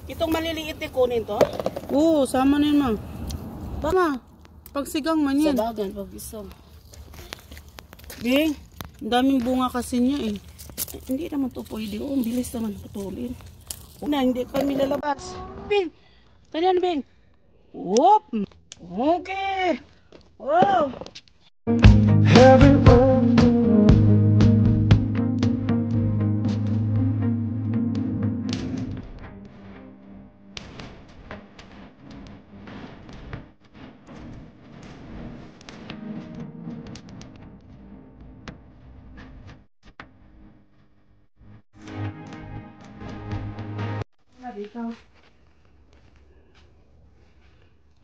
Itong maliliit ni kunin to? Oo, sama na yun, ma. Tama. Pagsigang man yan. Sa bagan, pag isang. Bing, ang daming bunga kasi niya eh. Hindi naman to pwede. Ang bilis naman putulin. Una, hindi kami lalabas. Bing! Ganyan, Bing! Whoop! Okay! Wow!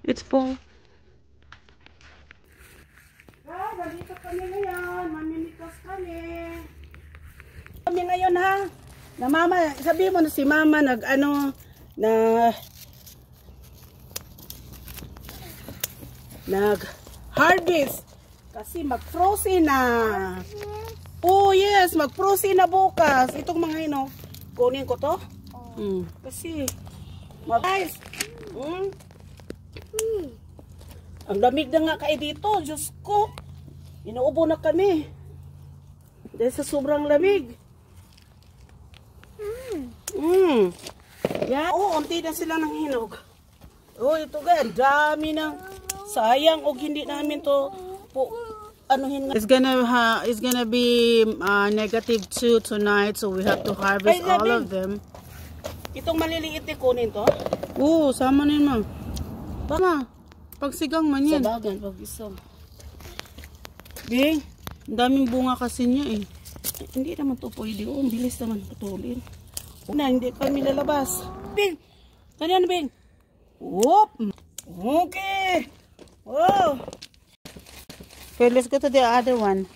It's full. Dito kami ngayon. Mamimitas kami. Kami ngayon ha. Na mama, sabi mo na si mama nag-harvest. Kasi mag-frozen na. Oh yes, mag-frozen na bukas. Itong mga ino, kunin ko to. Kasi, guys, ang lamig na nga kayo dito. Diyos ko, inuubo na kami. Dahil sa sobrang lamig. Yeah. Oh, unti na sila ng hinog. Oh, ito ga, dami ng sayang o hindi namin to anuhin nga. It's gonna be -2 tonight, so we have to harvest all of them. Itong maliliit ni kunin to? Oo, sama na yun, ma. Tama. Pagsigang man yan. Sa bagan, pag isang. Bing, ang daming bunga kasi niya eh. Hindi naman to pwede. Ang bilis naman putulin. Una, hindi kami lalabas. Bing! Ganyan, Bing! Whoop! Okay! Wow! Okay, let's go to the other one.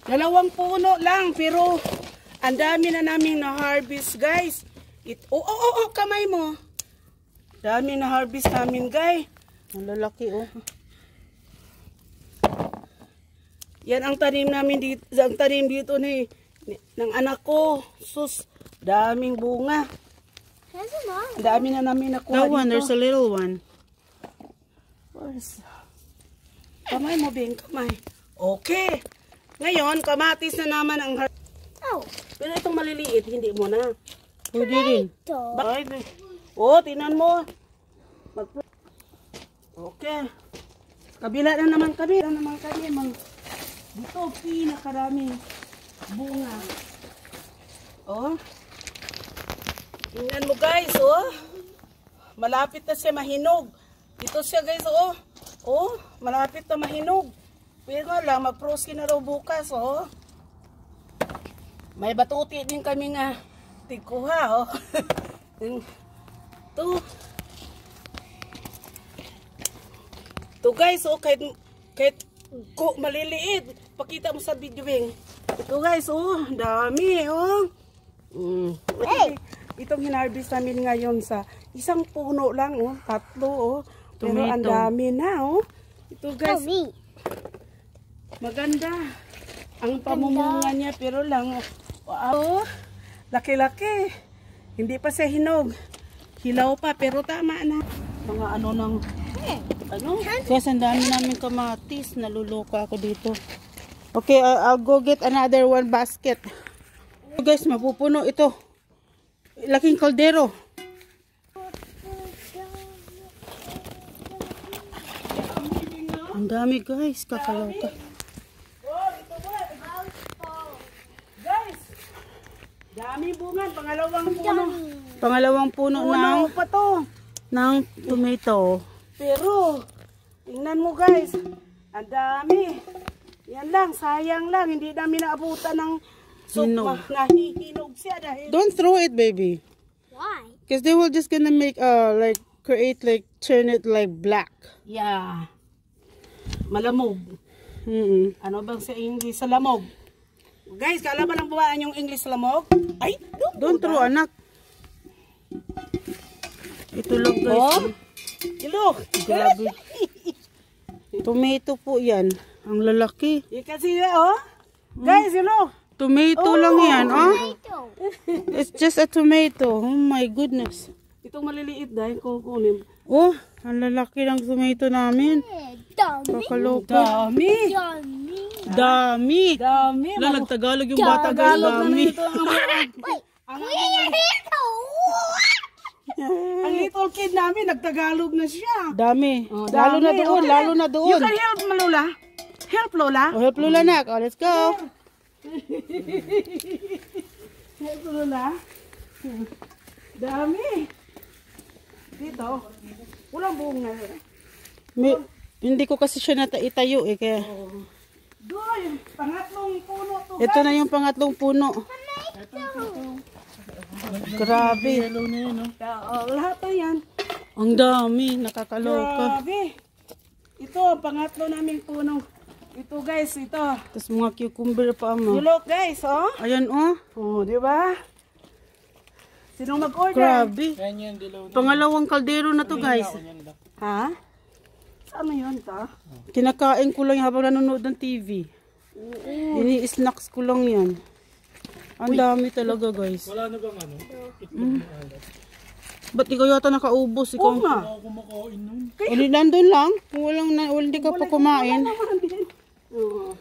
2 puno lang, pero ang dami na namin na-harvest, guys. Kamay mo. Dami na-harvest namin, guys. Ang lalaki, oh. Yan ang tanim namin dito. Ang tanim dito ng anak ko. Sus, daming bunga. Dami na namin nakuha That one, dito. there's a little one. Kamay mo, Bing, kamay. Okay. Ngayon, kamatis na naman ang pero itong maliliit, hindi mo na. Pwede rin. Tingnan mo. Okay. Kabila na naman kami. Dito, pinakaraming bunga. Oh. Tingnan mo, guys, oh. Malapit na siya mahinog. Dito siya, guys, oh. Oh, malapit na mahinog. Pero nga lang, mag-frozen na raw bukas, oh. May batuti din kami nga tikuha, oh. To guys, oh, kahit maliliit. Pakita mo sa video, Bing. Ito guys, oh, dami, oh. Hey! Itong hinarvest namin ngayon sa isang puno lang, oh. 3, oh. Pero Tomato. ang dami na, oh. Ito guys. Maganda. Ang pamumunga niya, pero lang, wow, laki-laki. Hindi pa siya hinog. Hilaw pa, pero tama na. Mga Guys, ang dami namin kamatis. Naluluka ako dito. Okay, I'll go get another one basket. Guys, mapupuno ito. Laking kaldero. Ang dami, guys. Kakaloka. Guys, dami bunga. Pangalawang puno ng pa to. tomato. Pero, tingnan mo guys. Ang dami. Yan lang, sayang lang. Hindi namin naabutan ng Hinog. Nahihinog siya dahil. Don't throw it, baby. Why? Because they will just gonna make turn it like black. Yeah. Malamog. Ano bang sa English sa lamog? Guys, kala ba lang buwaan yung English sa lamog? Ay, Don't throw, anak. Ito lang, guys. Oh, ilo. Grabe. Tomato po yan. Ang lalaki. Kasi, oh. Guys, ilo. Tomato lang yan, oh. It's just a tomato. Oh my goodness. Itong maliliit dahil kukunin. Oh, ang lalaki ng tomato namin. Kakaloka. Dami. Dami. Dami. Nagtagalog yung bata, guys. Dami. Ang little kid namin, nagtagalog na siya. Dami. Oh, Lalo na dami. doon, Okay. lalo na You doon. can help, Lola. Help, Lola. Oh, help Lola nak. Oh, let's go. Help, Lola. Dami. Dito. Walang buong na. Hindi ko kasi siya itayo eh. Kaya. Doon, pangatlong puno to. Ito na yung pangatlong puno. Grabe. Lahat na yan. Ang dami. Nakakaloka. Grabe. Ito, ang pangatlo naming puno. Ito guys, ito. Tapos mga cucumber pa You mo. look guys, oh. Ayan oh. Oh, di ba? Sinong mag-order? Grabe. Pangalawang kaldero na to guys. Ha? Ano yun ta? Kinakain ko lang habang nanonood ng TV. Ini-snacks ko lang yan. Ang dami talaga guys. Wala na bang ano? Ba't ikaw yata nakaubos? Ikaw Oo nga. Ako kumakain nun. Uli nandun lang. Kung hindi ka pa kumain. Oh.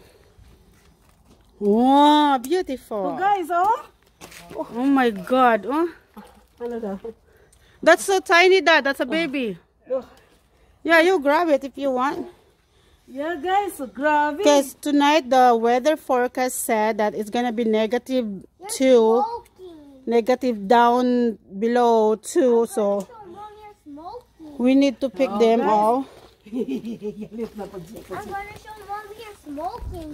Wow, So beautiful. guys, oh. Oh my God. Oh. Ano daw? That's so tiny, Dad. That's a baby. Oh. Yeah, you grab it if you want. Yeah guys, so grabe. Because tonight the weather forecast said that it's gonna be -2, negative down below 2. So we need to pick them all. Galit na pag I'm gonna show mommy a smoking.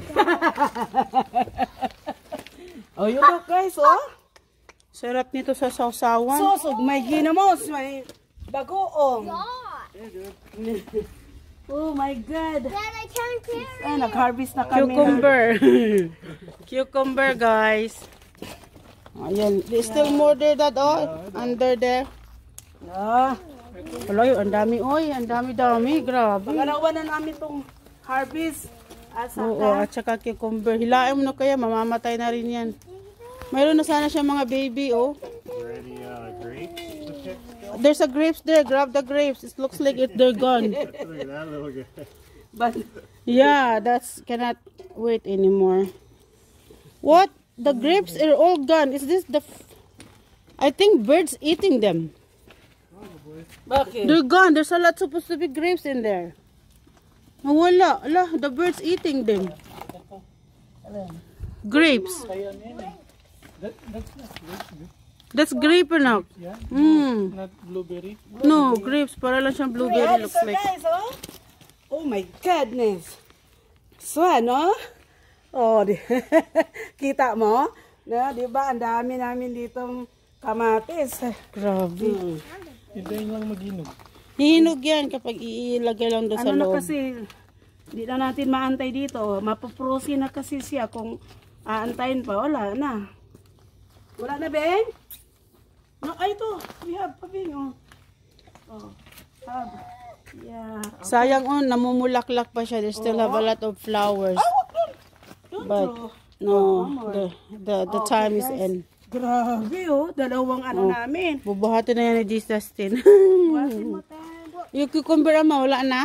Oh, you look guys, oh. Sarap nito sa sausawan. Sosog, may ginamos, may bagoong. Oh my God. Dad, I can't carry. Ay, nag-harvest na kami. Cucumber. Cucumber, guys. Ayan. There's still more there, Dad. Oh, under there. Ah, Wala yun. Ang dami. Oy, ang dami-dami. Grabe. pangalawa na namin tong harvest. At Oo, saka, at saka cucumber. Hilain mo na kaya, mamamatay na rin yan. Mayroon na sana siya mga baby, oh. Ready, grapes? There's a grapes there. Grab the grapes. It looks like they're gone. Look at that little guy. but, Yeah, that's cannot wait anymore. What? The grapes are all gone. Is this the... I think birds eating them. bakit? They're gone. There's a lot supposed to be grapes in there. Wala. Ala, the birds eating them. Grapes. That's not grapes. That's grape enough. Yeah? Mm. Not blueberry? No, grapes. Para lang siyang blueberry looks So like. guys, oh. Oh my goodness. So, ano? Oh, kita mo? No, di ba? Ang dami namin ditong kamatis. Grabe. Hintayin lang mag-inog. Hihinog yan kapag iilagay lang doon sa Ano na loob. kasi, di na natin maantay dito. Mapaprosi na kasi siya kung aantayin pa. Wala na. Wala na, Ben? No, ay, ito. We have pa, Ben. Oh. Oh. Have. Yeah. Sayang oh, namumulaklak pa siya. They still have a lot of flowers. Don't But throw. no, the time is in. Grabe, oh. Dalawang ano namin. Bubuhatin na yan ni Jesus Justin. Buhatin mo tayo. Yung cucumber ama, wala na?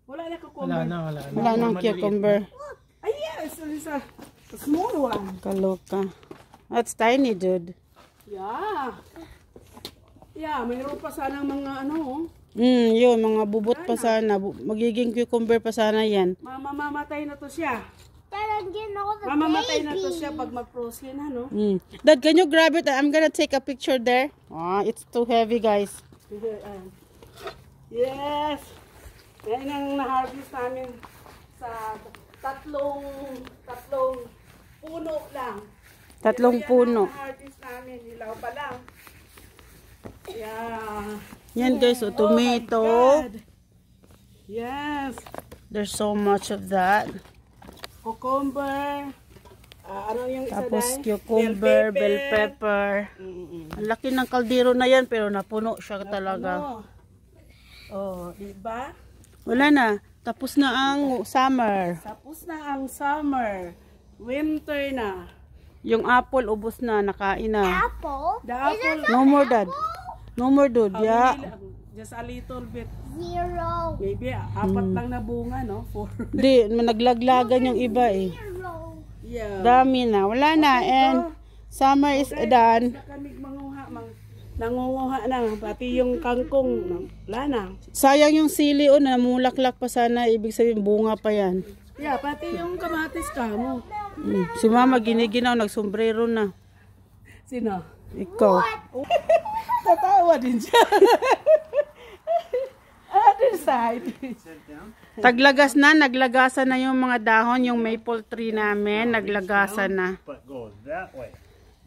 Wala na Wala cucumber. na, wala na. Wala nang cucumber. Ay, yes. It's a small one. Kaloka. That's tiny, dude. Yeah. Yeah, mayroon pa sanang mga ano, oh. Yun, mga bubot pa sana. Magiging cucumber pa sana yan. Mamamatay na to siya. Dad, I'm getting all the Mamamatay na to babies. siya pag mag-frozen na, no? Dad, can you grab it? I'm gonna take a picture there. Ah, it's too heavy, guys. Yes. Yan ang na-harvest namin sa tatlong puno lang. Tatlong puno. Na-harvest namin, hilaw pa lang. Yeah. Yan, guys, so tomato. Oh my God. Yes. There's so much of that. Cucumber. Ano yung isa Tapos dahil? cucumber, bell pepper. Ang laki ng kaldero na yan, pero napuno siya talaga. Oh, diba? Wala na. Tapos na ang summer. Tapos na ang summer. Winter na. Yung apple, ubos na, nakain na. Apple? The apple. No more, Dad. No more, dude. Yeah. Just a little bit. 0. Maybe 4 lang na bunga, no? 4. Di, naglaglagan yung iba eh. 0. Yeah. Dami na. Wala na. And summer is done. Kami nangunguha na. Pati yung kangkong, wala na. Sayang yung sili o namulaklak pa sana. Ibig sabihin bunga pa yan. Yeah, pati yung kamatis ka mo. Si Mama giniginaw, nagsombrero na. Sino? Ikaw. Tatawa din siya. Other side. Taglagas na, naglagasan na yung mga dahon, yung maple tree namin, naglagasan na. But goes that way.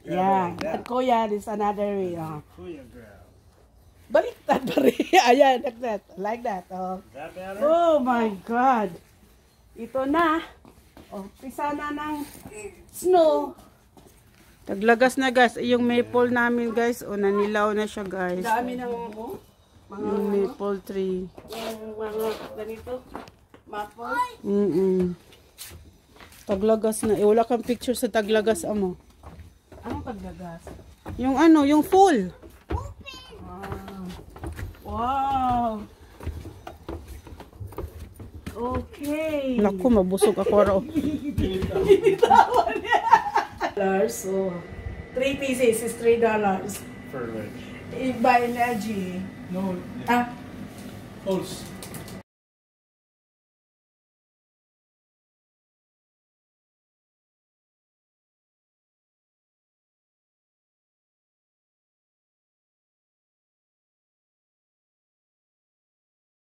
Yeah. At kuya, this another way. Kuya grab. Baliktad pa rin. Ayan, like that. Like that. Oh. Is that better? Oh my God. Ito na. Oh, pisa na ng snow. Taglagas na guys, yung maple namin guys, o nanilaw na siya guys. Dami ng mga Yung maple tree. yung mga ganito. Maple. Taglagas na. Eh, wala kang picture sa taglagas amo. Anong paglagas? Yung ano, yung full. Wow. Okay. Naku, mabusog ako raw. So, 3 pieces is $3. For like, By energy. no, Ah, close.